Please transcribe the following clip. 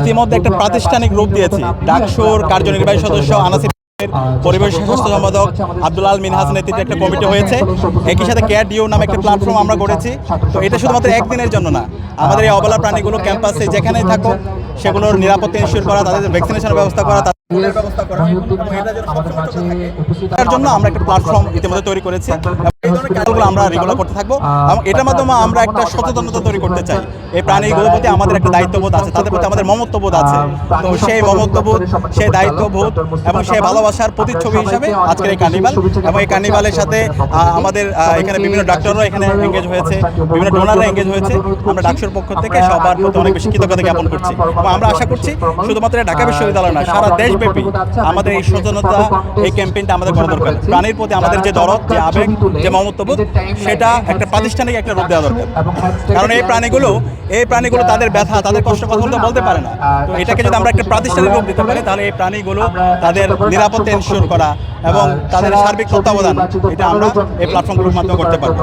ইতিমধ্যে একটা প্রাতিষ্ঠানিক রূপ দিয়েছি। ডাকসুর কার্যনির্বাহী সদস্য আনাসির, পরিবেশ স্বাস্থ্য সম্পাদক আব্দুল আল মিনহাস নেতৃত্বে একটা কমিটি হয়েছে। একই সাথে কেয়ার ডিও নামে একটা প্ল্যাটফর্ম আমরা করেছি। তো এটা শুধুমাত্র একদিনের জন্য না, আমাদের এই অবলা প্রাণীগুলো ক্যাম্পাসে যেখানেই থাকুক সেগুলোর নিরাপত্তা ইনশিওর করা, তাদের ভ্যাকসিনেশনের ব্যবস্থা করা, তাদের ব্যবস্থা করা, তার জন্য আমরা একটা প্ল্যাটফর্ম ইতিমধ্যে তৈরি করেছি। এই ধরনের কাজগুলো আমরা রেগুলার করতে থাকবো এবং এটার মাধ্যমে আমরা একটা সচেতনতা তৈরি করতে চাই। এই প্রাণীগুলোর প্রতি আমাদের একটা দায়িত্ববোধ আছে, তাদের প্রতি আমাদের মমত্ববোধ আছে। তো সেই মমত্ববোধ, সেই দায়িত্ববোধ এবং সেই ভালোবাসার প্রতিচ্ছবি হিসাবে আজকের এই কার্নিভাল। এবং এই কার্নিভালের সাথে আমাদের এখানে বিভিন্ন ডাক্তাররা এখানে এঙ্গেজ হয়েছে, বিভিন্ন ডোনাররা এঙ্গেজ হয়েছে। আমরা ডাকসুর পক্ষ থেকে সবার প্রতি অনেক বেশি কৃতজ্ঞতা জ্ঞাপন করছি এবং আমরা আশা করছি শুধুমাত্র ঢাকা বিশ্ববিদ্যালয় না, সারা দেশব্যাপী আমাদের এই সচেতনতা, এই ক্যাম্পেইনটা আমাদের করা দরকার। প্রাণীর প্রতি আমাদের যে দরদ, যে আবেগ, যে মমত্ববোধ, সেটা একটা প্রাতিষ্ঠানিক একটা রূপ দেওয়া দরকার। কারণ এই প্রাণীগুলো তাদের ব্যথা, তাদের কষ্ট কথা বলতে পারে না। তো এটাকে যদি আমরা একটা প্রাতিষ্ঠানিক রূপ দিতে পারি, তাহলে এই প্রাণীগুলো তাদের নিরাপত্তা এনশিওর করা এবং তাদের সার্বিক তত্ত্বাবধান, এটা আমরা এই প্ল্যাটফর্মগুলোর মাধ্যমে করতে পারবো।